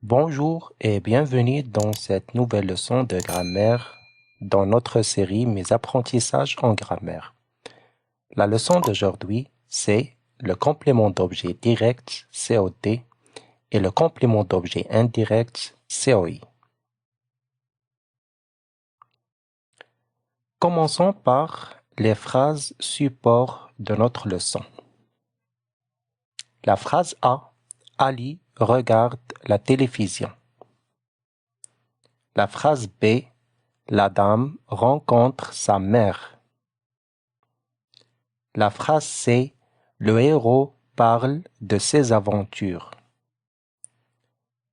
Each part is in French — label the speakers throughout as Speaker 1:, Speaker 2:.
Speaker 1: Bonjour et bienvenue dans cette nouvelle leçon de grammaire dans notre série Mes apprentissages en grammaire. La leçon d'aujourd'hui, c'est le complément d'objet direct COD et le complément d'objet indirect COI. Commençons par les phrases support de notre leçon. La phrase A, Ali regarde la télévision. La phrase B, la dame rencontre sa mère. La phrase C, le héros parle de ses aventures.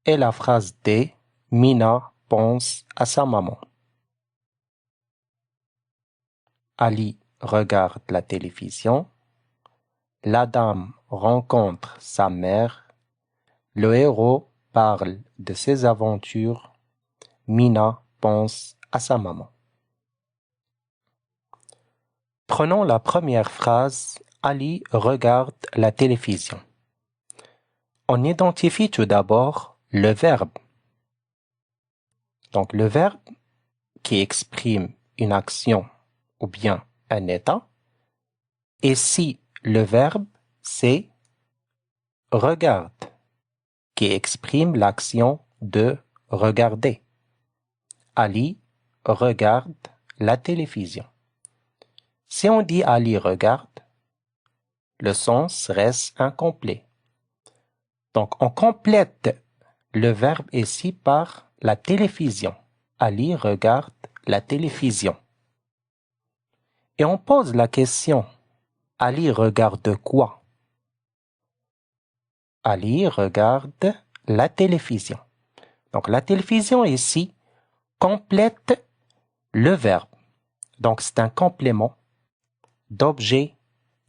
Speaker 1: Et la phrase D, Mina pense à sa maman. Ali regarde la télévision. La dame rencontre sa mère. Le héros parle de ses aventures. Mina pense à sa maman. Prenons la première phrase. Ali regarde la télévision. On identifie tout d'abord le verbe. Donc le verbe qui exprime une action ou bien un état. Et si le verbe c'est regarde qui exprime l'action de regarder. Ali regarde la télévision. Si on dit Ali regarde, le sens reste incomplet. Donc on complète le verbe ici par la télévision. Ali regarde la télévision. Et on pose la question, Ali regarde quoi? Ali regarde la télévision. Donc la télévision ici complète le verbe. Donc c'est un complément d'objet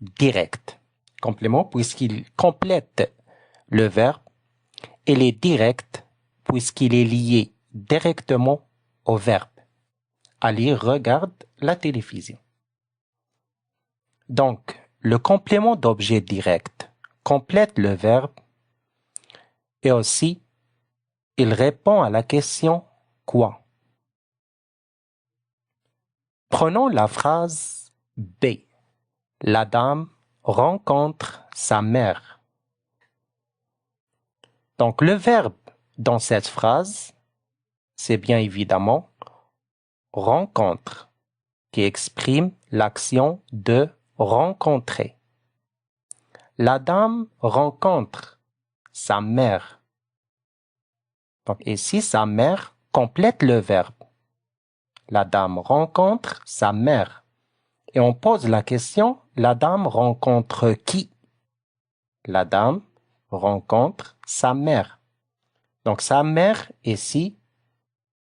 Speaker 1: direct. Complément puisqu'il complète le verbe. Il est direct puisqu'il est lié directement au verbe. Ali regarde la télévision. Donc, le complément d'objet direct complète le verbe et aussi, il répond à la question « quoi ». Prenons la phrase B. La dame rencontre sa mère. Donc, le verbe dans cette phrase, c'est bien évidemment « rencontre » qui exprime l'action de rencontrer. La dame rencontre sa mère. Donc ici, sa mère complète le verbe. La dame rencontre sa mère. Et on pose la question, la dame rencontre qui? La dame rencontre sa mère. Donc sa mère ici,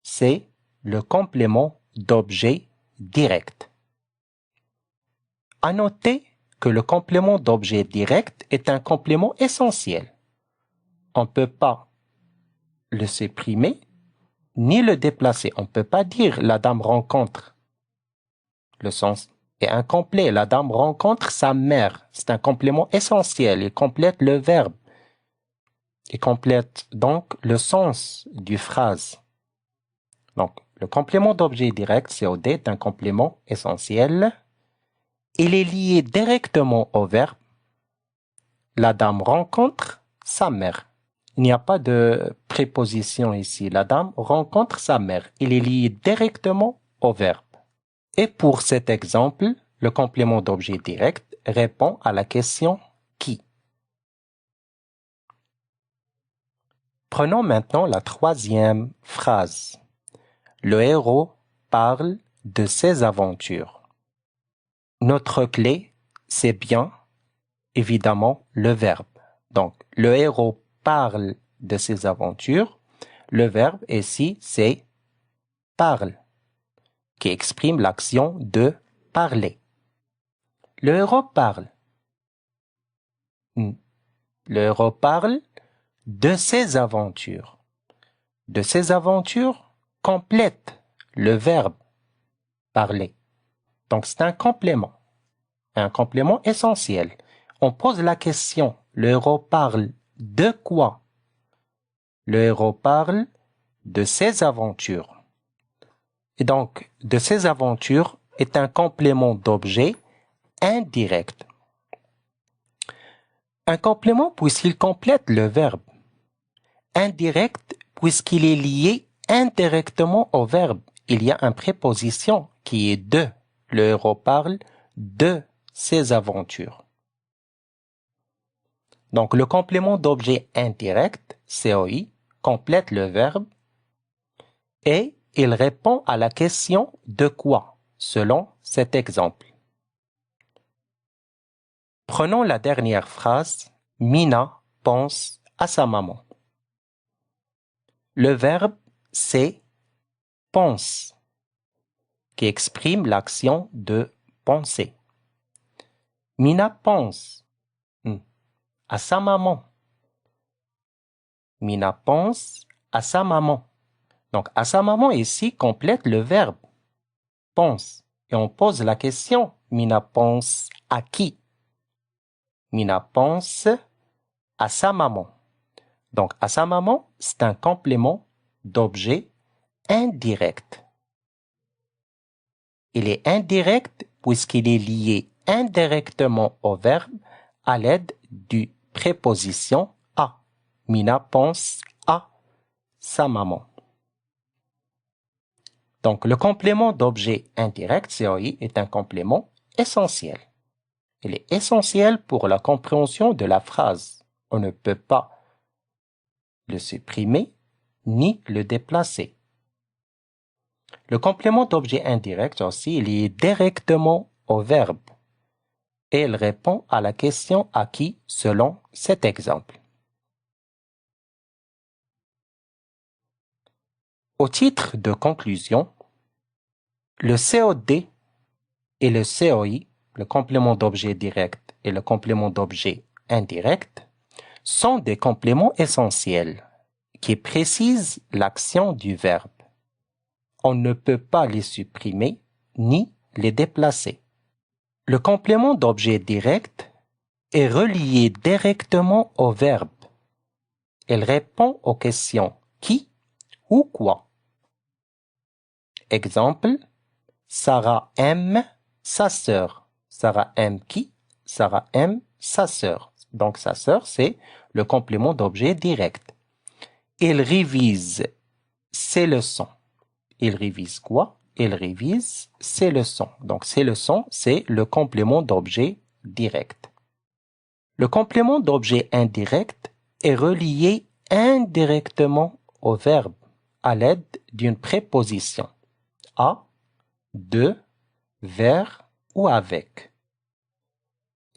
Speaker 1: c'est le complément d'objet direct. À noter que le complément d'objet direct est un complément essentiel. On ne peut pas le supprimer ni le déplacer. On ne peut pas dire la dame rencontre. Le sens est incomplet. La dame rencontre sa mère. C'est un complément essentiel. Il complète le verbe. Il complète donc le sens du phrase. Donc, le complément d'objet direct, COD, est un complément essentiel. Il est lié directement au verbe. La dame rencontre sa mère. Il n'y a pas de préposition ici. La dame rencontre sa mère. Il est lié directement au verbe. Et pour cet exemple, le complément d'objet direct répond à la question « qui ». Prenons maintenant la troisième phrase. Le héros parle de ses aventures. Notre clé, c'est bien évidemment le verbe. Donc, le héros parle de ses aventures. Le verbe ici, c'est parle, qui exprime l'action de parler. Le héros parle. Le héros parle de ses aventures. De ses aventures complète le verbe parler. Donc, c'est un complément essentiel. On pose la question, le héros parle de quoi? Le héros parle de ses aventures. Et donc, de ses aventures est un complément d'objet indirect. Un complément puisqu'il complète le verbe. Indirect puisqu'il est lié indirectement au verbe. Il y a une préposition qui est de. Le héros parle de ses aventures. Donc, le complément d'objet indirect, COI, complète le verbe et il répond à la question de quoi, selon cet exemple. Prenons la dernière phrase. Mina pense à sa maman. Le verbe, c'est pense, qui exprime l'action de penser. Mina pense à sa maman. Mina pense à sa maman. Donc, à sa maman ici complète le verbe pense. Et on pose la question, Mina pense à qui? Mina pense à sa maman. Donc, à sa maman, c'est un complément d'objet indirect. Il est indirect puisqu'il est lié indirectement au verbe à l'aide du préposition à. Mina pense à sa maman. Donc, le complément d'objet indirect, COI, est un complément essentiel. Il est essentiel pour la compréhension de la phrase. On ne peut pas le supprimer ni le déplacer. Le complément d'objet indirect aussi, il est directement au verbe et il répond à la question à qui selon cet exemple. Au titre de conclusion, le COD et le COI, le complément d'objet direct et le complément d'objet indirect, sont des compléments essentiels qui précisent l'action du verbe. On ne peut pas les supprimer ni les déplacer. Le complément d'objet direct est relié directement au verbe. Il répond aux questions qui ou quoi. Exemple, Sarah aime sa sœur. Sarah aime qui? Sarah aime sa sœur. Donc sa sœur, c'est le complément d'objet direct. Il révise ses leçons. Il révise quoi? Il révise ses leçons. Donc ses leçons, c'est le complément d'objet direct. Le complément d'objet indirect est relié indirectement au verbe à l'aide d'une préposition à, de, vers ou avec.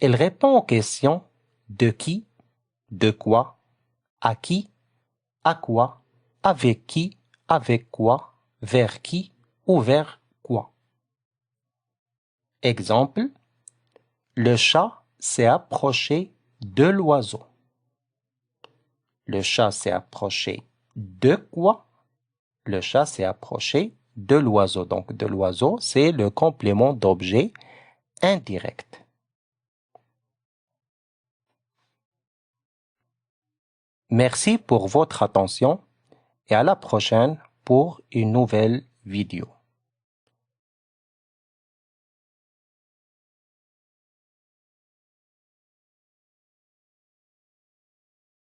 Speaker 1: Il répond aux questions de qui, de quoi, à qui, à quoi, avec qui, avec quoi, vers qui ou vers quoi. Exemple, le chat s'est approché de l'oiseau. Le chat s'est approché de quoi? Le chat s'est approché de l'oiseau. Donc, de l'oiseau, c'est le complément d'objet indirect. Merci pour votre attention et à la prochaine pour une nouvelle vidéo.